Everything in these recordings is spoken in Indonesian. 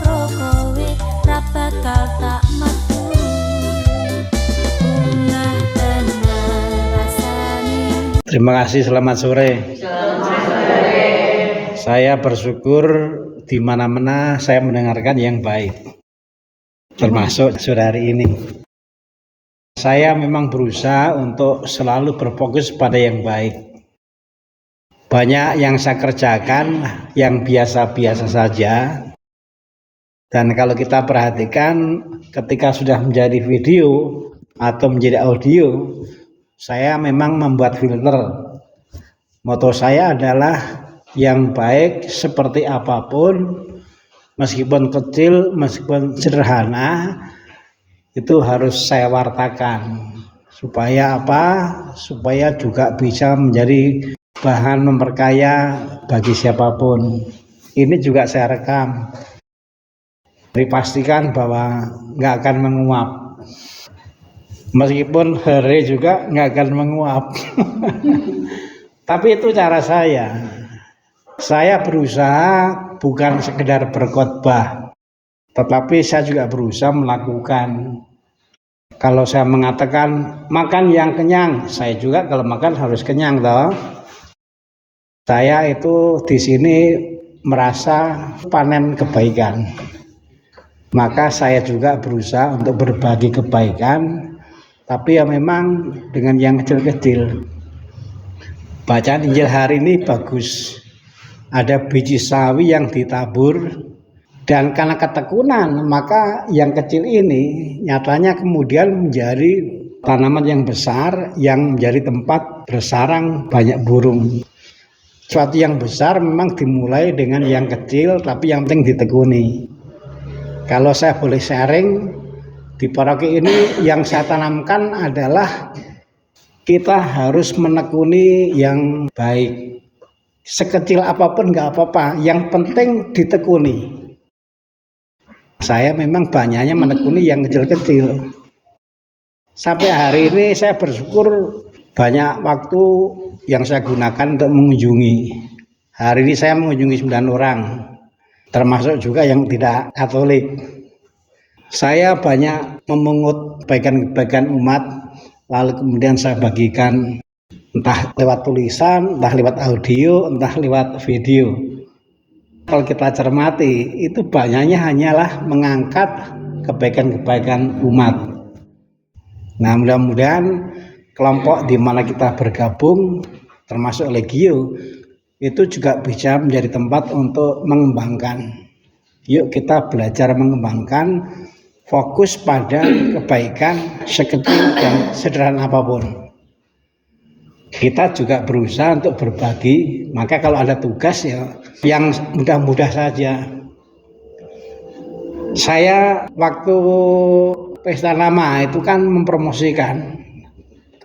karo kowe ra bakal tak metu. Bungah tenan rasane. Terima kasih, selamat sore. Saya bersyukur di mana-mana saya mendengarkan yang baik, termasuk sore hari ini. Saya memang berusaha untuk selalu berfokus pada yang baik. Banyak yang saya kerjakan yang biasa-biasa saja. Dan kalau kita perhatikan ketika sudah menjadi video atau menjadi audio, saya memang membuat filter. Moto saya adalah yang baik seperti apapun, meskipun kecil, meskipun sederhana, itu harus saya wartakan. Supaya apa? Supaya juga bisa menjadi bahan memperkaya bagi siapapun. Ini juga saya rekam. Dipastikan bahwa nggak akan menguap. Meskipun hari juga nggak akan menguap. Tapi itu cara saya. Saya berusaha bukan sekedar berkhotbah, tetapi saya juga berusaha melakukan. Kalau saya mengatakan makan yang kenyang, saya juga kalau makan harus kenyang toh. Saya itu di sini merasa panen kebaikan. Maka saya juga berusaha untuk berbagi kebaikan, tapi ya memang dengan yang kecil-kecil. Bacaan Injil hari ini bagus. Ada biji sawi yang ditabur, dan karena ketekunan maka yang kecil ini nyatanya kemudian menjadi tanaman yang besar yang menjadi tempat bersarang banyak burung. Suatu yang besar memang dimulai dengan yang kecil, tapi yang penting ditekuni. Kalau saya boleh sharing, di paroki ini yang saya tanamkan adalah kita harus menekuni yang baik. Sekecil apapun nggak apa-apa, yang penting ditekuni. Saya memang banyaknya menekuni yang kecil-kecil. Sampai hari ini saya bersyukur banyak waktu yang saya gunakan untuk mengunjungi. Hari ini saya mengunjungi 9 orang, termasuk juga yang tidak Katolik. Saya banyak memungut kebaikan-kebaikan umat, lalu kemudian saya bagikan entah lewat tulisan, entah lewat audio, entah lewat video. Kalau kita cermati, itu banyaknya hanyalah mengangkat kebaikan-kebaikan umat. Nah, mudah-mudahan kelompok di mana kita bergabung, termasuk Legio, itu juga bisa menjadi tempat untuk mengembangkan. Yuk kita belajar mengembangkan, fokus pada kebaikan sekecil dan sederhana apapun. Kita juga berusaha untuk berbagi, maka kalau ada tugas ya yang mudah-mudah saja. Saya waktu pesta nama itu kan mempromosikan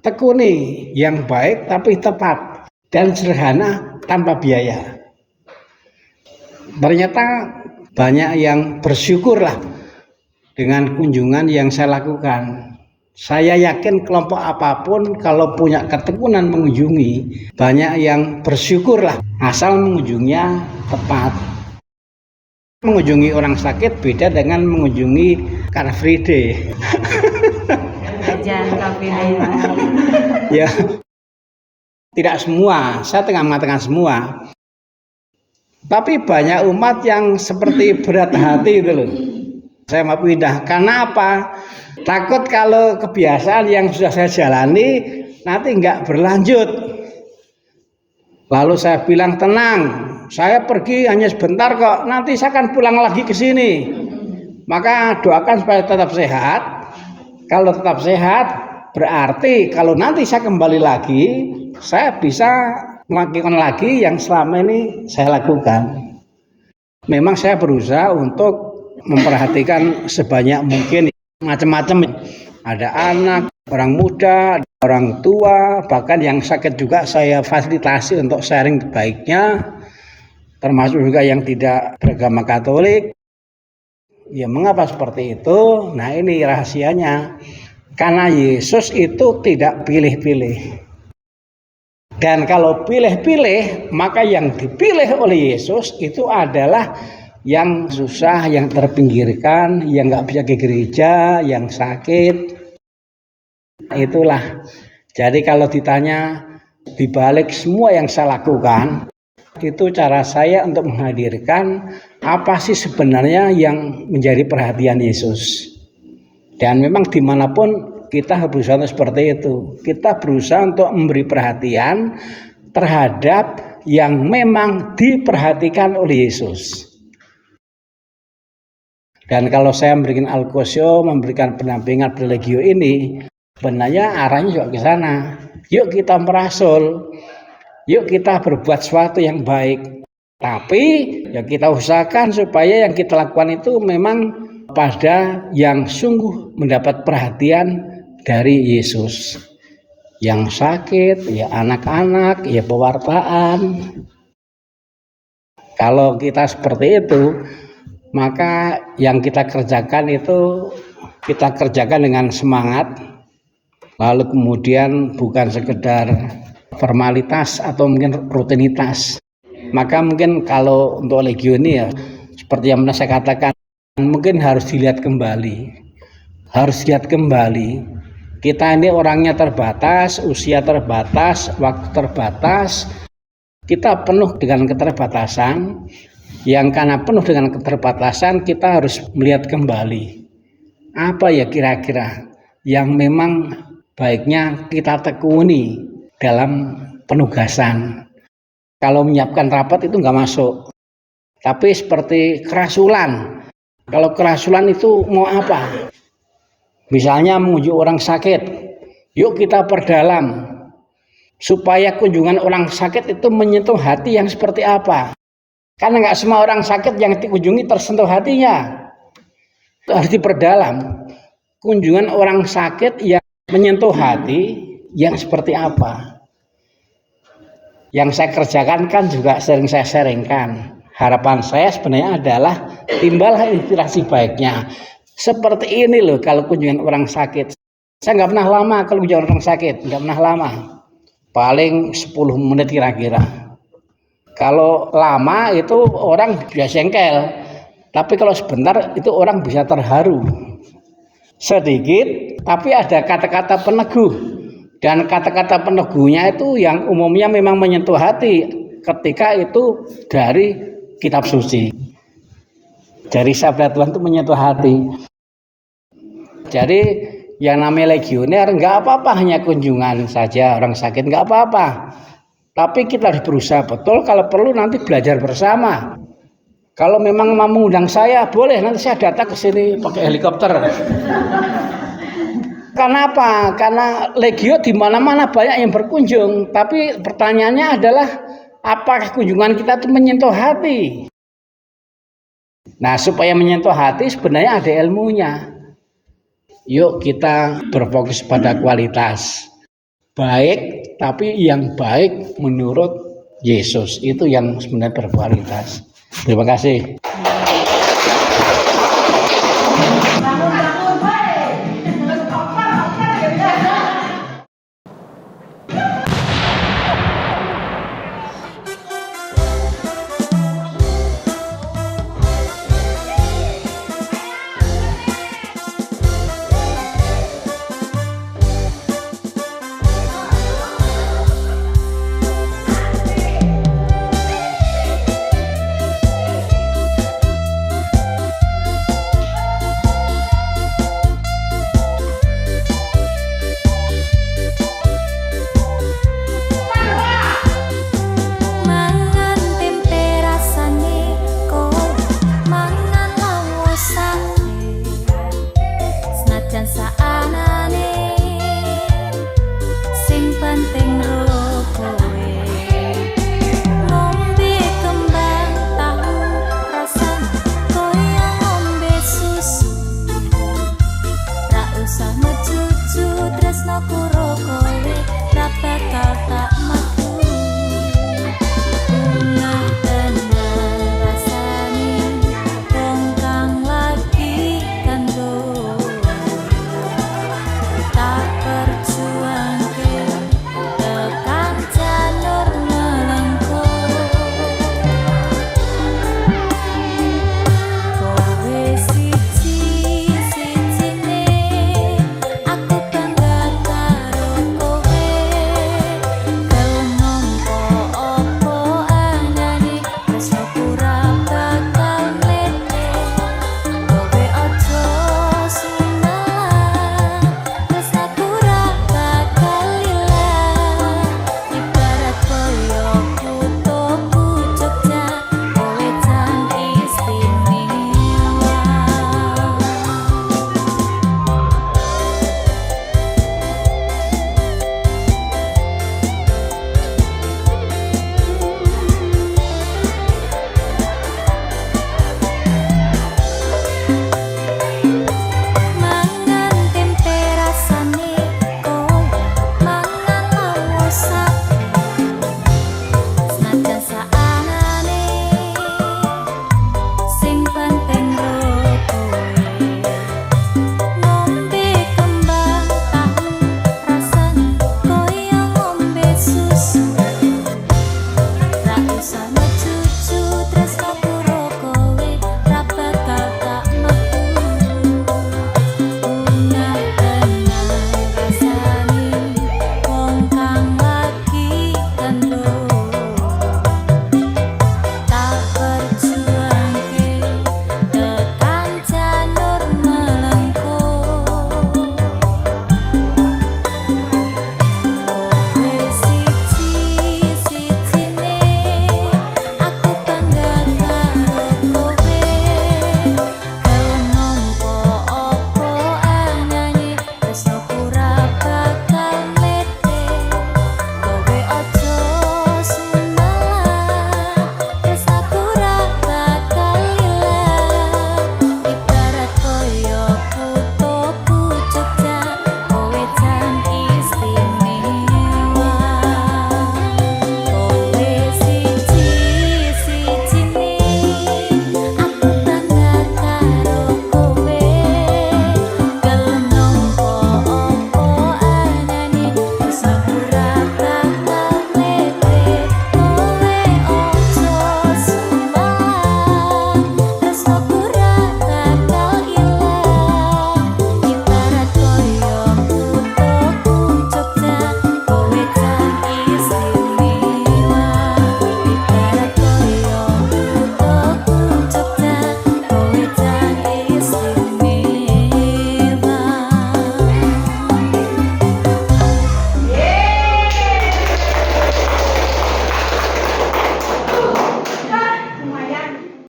tekuni yang baik tapi tepat dan sederhana tanpa biaya. Ternyata banyak yang bersyukurlah dengan kunjungan yang saya lakukan. Saya yakin kelompok apapun kalau punya ketekunan mengunjungi, banyak yang bersyukurlah asal mengunjunginya tepat. Mengunjungi orang sakit beda dengan mengunjungi Car Free Day. Ya, tidak semua, saya tengah mengatakan semua. Tapi banyak umat yang seperti berat hati itu loh. Saya mau pindah, karena apa? Takut kalau kebiasaan yang sudah saya jalani nanti nggak berlanjut. Lalu saya bilang tenang, saya pergi hanya sebentar kok, nanti saya akan pulang lagi ke sini. Maka doakan supaya tetap sehat. Kalau tetap sehat, berarti kalau nanti saya kembali lagi, saya bisa melakukan lagi yang selama ini saya lakukan. Memang saya berusaha untuk memperhatikan sebanyak mungkin, macam-macam. Ada anak, orang muda, orang tua, bahkan yang sakit juga saya fasilitasi untuk sharing baiknya, termasuk juga yang tidak beragama Katolik. Ya, mengapa seperti itu? Nah, ini rahasianya. Karena Yesus itu tidak pilih-pilih. Dan kalau pilih-pilih, maka yang dipilih oleh Yesus itu adalah yang susah, yang terpinggirkan, yang nggak bisa ke gereja, yang sakit. Itulah. Jadi kalau ditanya dibalik semua yang saya lakukan, itu cara saya untuk menghadirkan apa sih sebenarnya yang menjadi perhatian Yesus. Dan memang dimanapun kita harus berusaha untuk seperti itu. Kita berusaha untuk memberi perhatian terhadap yang memang diperhatikan oleh Yesus. Dan kalau saya memberikan Alkosio, memberikan pendampingan Prelegio ini, sebenarnya arahnya juga ke sana. Yuk kita merasul, yuk kita berbuat sesuatu yang baik. Tapi ya kita usahakan supaya yang kita lakukan itu memang pada yang sungguh mendapat perhatian dari Yesus. Yang sakit, ya anak-anak, ya pewartaan. Kalau kita seperti itu, maka yang kita kerjakan itu kita kerjakan dengan semangat. Lalu kemudian bukan sekedar formalitas atau mungkin rutinitas. Maka mungkin kalau untuk Legio ini ya seperti yang pernah saya katakan, mungkin harus dilihat kembali. Harus dilihat kembali. Kita ini orangnya terbatas, usia terbatas, waktu terbatas. Kita penuh dengan keterbatasan. Yang karena penuh dengan keterbatasan, kita harus melihat kembali. Apa ya kira-kira yang memang baiknya kita tekuni dalam penugasan. Kalau menyiapkan rapat itu nggak masuk. Tapi seperti kerasulan. Kalau kerasulan itu mau apa? Misalnya mengunjungi orang sakit, yuk kita perdalam supaya kunjungan orang sakit itu menyentuh hati yang seperti apa. Karena nggak semua orang sakit yang dikunjungi tersentuh hatinya. Itu harus diperdalam. Kunjungan orang sakit yang menyentuh hati yang seperti apa. Yang saya kerjakan kan juga sering saya sharingkan. Harapan saya sebenarnya adalah timbullah inspirasi baiknya. Seperti ini loh kalau kunjungan orang sakit. Saya nggak pernah lama kalau kunjungan orang sakit, nggak pernah lama. Paling 10 menit kira-kira. Kalau lama itu orang bisa jengkel. Tapi kalau sebentar itu orang bisa terharu. Sedikit, tapi ada kata-kata peneguh. Dan kata-kata peneguhnya itu yang umumnya memang menyentuh hati ketika itu dari kitab suci. Dari sabda Tuhan itu menyentuh hati. Jadi yang namanya legioner nggak apa-apa hanya kunjungan saja orang sakit nggak apa-apa. Tapi kita harus berusaha betul kalau perlu nanti belajar bersama. Kalau memang mau mengundang saya boleh nanti saya datang ke sini pakai helikopter. Kenapa? Karena legio di mana-mana banyak yang berkunjung. Tapi pertanyaannya adalah apakah kunjungan kita itu menyentuh hati? Nah, supaya menyentuh hati sebenarnya ada ilmunya. Yuk kita berfokus pada kualitas. Baik, tapi yang baik menurut Yesus. Itu yang sebenarnya berkualitas. Terima kasih.